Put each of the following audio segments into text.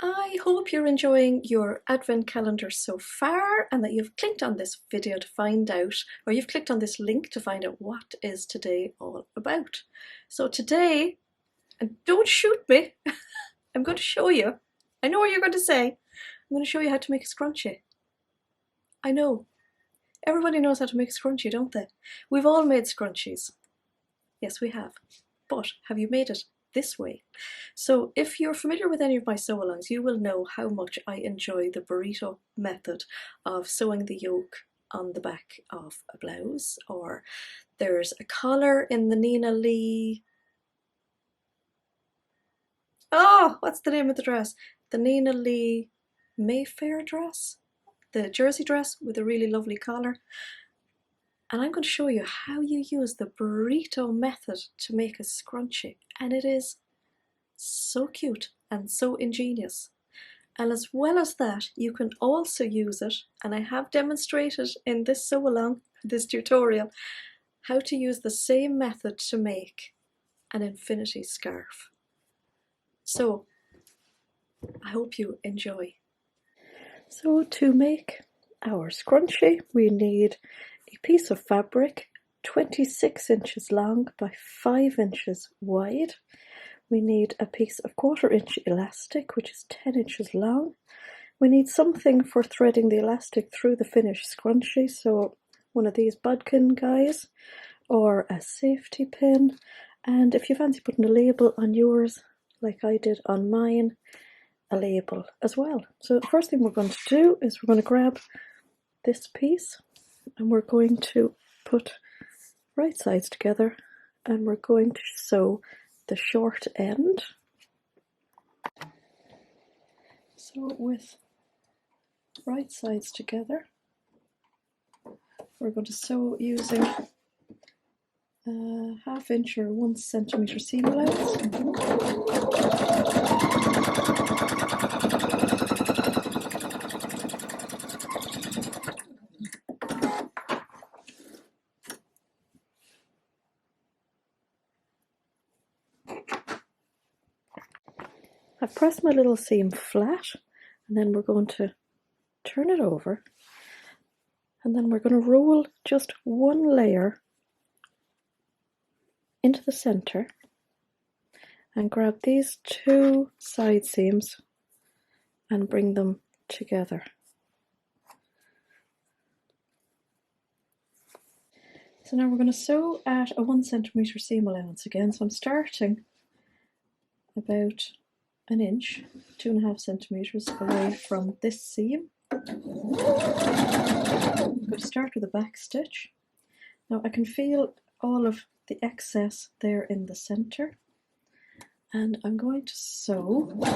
I hope you're enjoying your advent calendar so far and that you've clicked on this video to find out, or you've clicked on this link to find out what is today all about. So today, and don't shoot me, I'm going to show you, I know what you're going to say, I'm going to show you how to make a scrunchie. I know, everybody knows how to make a scrunchie, don't they? We've all made scrunchies. Yes, we have. But have you made it this way? So if you're familiar with any of my sew-alongs, you will know how much I enjoy the burrito method of sewing the yoke on the back of a blouse, or there's a collar in the Nina Lee, oh, what's the name of the dress? The Nina Lee Mayfair dress, the jersey dress with a really lovely collar. And I'm going to show you how you use the burrito method to make a scrunchie, and it is so cute and so ingenious. And as well as that, you can also use it, and I have demonstrated in this sew along, this tutorial, how to use the same method to make an infinity scarf. So I hope you enjoy. So to make our scrunchie, we need a piece of fabric 26 inches long by 5 inches wide. We need a piece of 1/4 inch elastic, which is 10 inches long. We need something for threading the elastic through the finished scrunchie, so one of these bodkin guys or a safety pin. And if you fancy putting a label on yours, like I did on mine, a label as well. So the first thing we're going to do is we're going to grab this piece and we're going to put right sides together and we're going to sew the short end. So with right sides together, we're going to sew using a 1/2 inch or 1 centimetre seam allowance. I've pressed my little seam flat, and then we're going to turn it over, and then we're going to roll just one layer into the center and grab these 2 side seams and bring them together. So now we're going to sew at a 1 centimetre seam allowance again. So I'm starting about an inch, 2.5 centimetres away from this seam. I'm going to start with a back stitch. Now I can feel all of the excess there in the center, and I'm going to sew when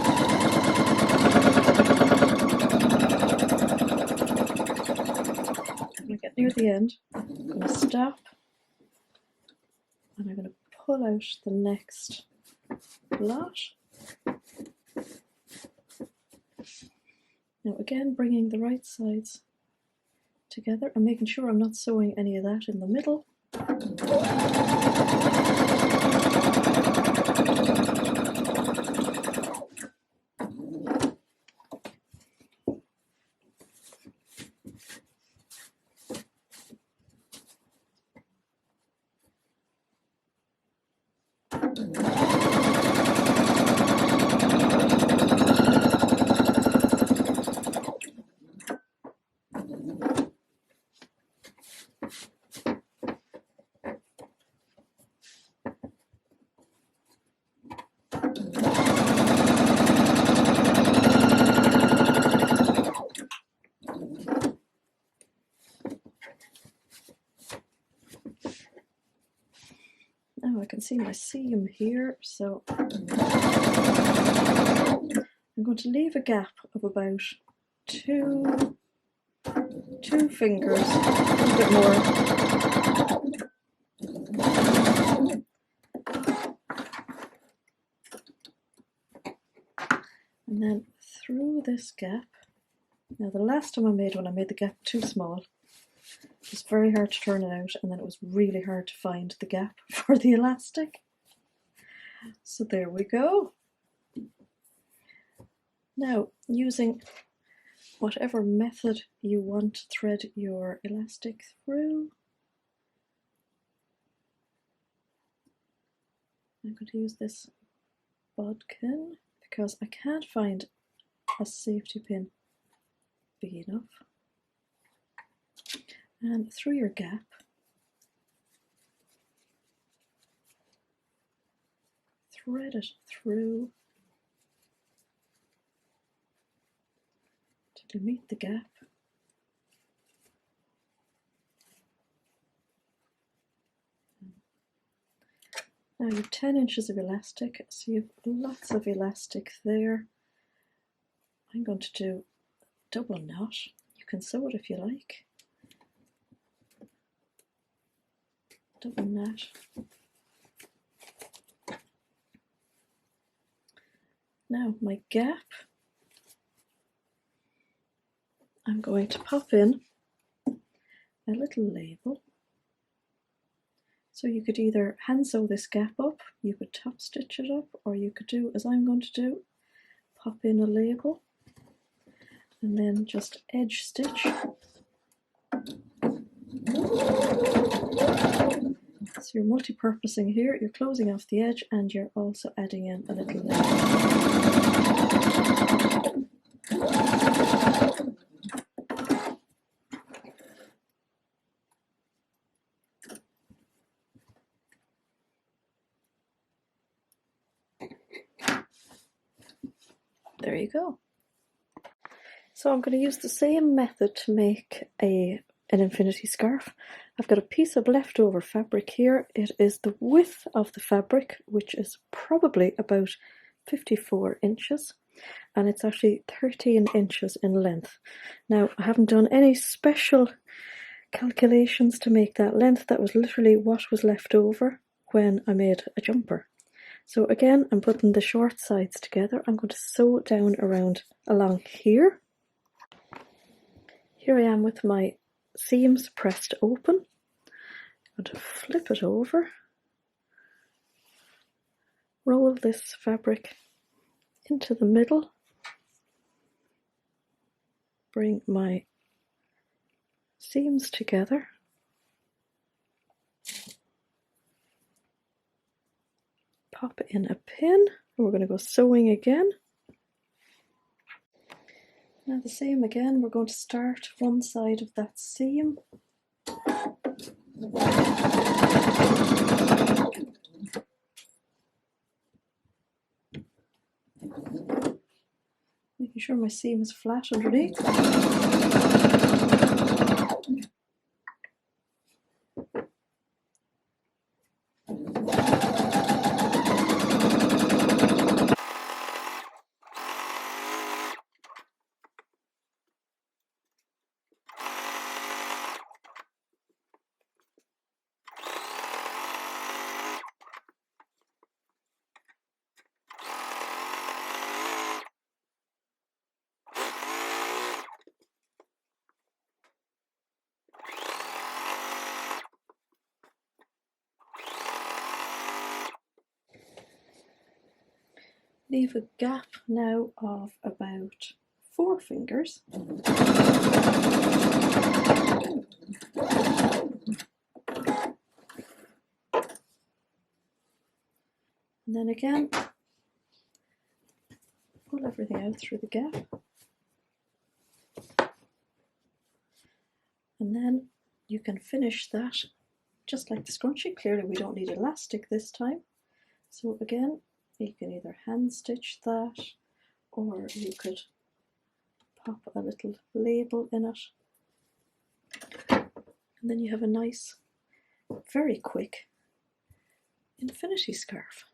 I get near the end. I'm going to stop and I'm going to pull out the next lot. Now again, bringing the right sides together and making sure I'm not sewing any of that in the middle. Now I can see my seam here, so I'm going to leave a gap of about two fingers, a bit more. And then through this gap, now the last time I made one, I made the gap too small. It was very hard to turn it out, and then it was really hard to find the gap for the elastic. So there we go. Now, using whatever method you want to thread your elastic through, I'm going to use this bodkin because I can't find a safety pin big enough. And through your gap, thread it through till you meet the gap. Now you've 10 inches of elastic, so you've lots of elastic there. I'm going to do double knot. You can sew it if you like. Double knot. Now my gap, I'm going to pop in a little label. So you could either hand sew this gap up, you could top stitch it up, or you could do as I'm going to do, pop in a label and then just edge stitch. So you're multi-purposing here, you're closing off the edge and you're also adding in a little label. There you go. So I'm going to use the same method to make an infinity scarf. I've got a piece of leftover fabric here. It is the width of the fabric, which is probably about 54 inches, and it's actually 13 inches in length. Now, I haven't done any special calculations to make that length. That was literally what was left over when I made a jumper. So again, I'm putting the short sides together. I'm going to sew down along here. Here I am with my seams pressed open. I'm going to flip it over, roll this fabric into the middle, bring my seams together, pop in a pin, and we're going to go sewing again. Now the same again, we're going to start one side of that seam. Making sure my seam is flat underneath. Leave a gap now of about 4 fingers. And then again, pull everything out through the gap. And then you can finish that just like the scrunchie. Clearly we don't need elastic this time. So again, you can either hand stitch that, or you could pop a little label in it. And then you have a nice, very quick infinity scarf.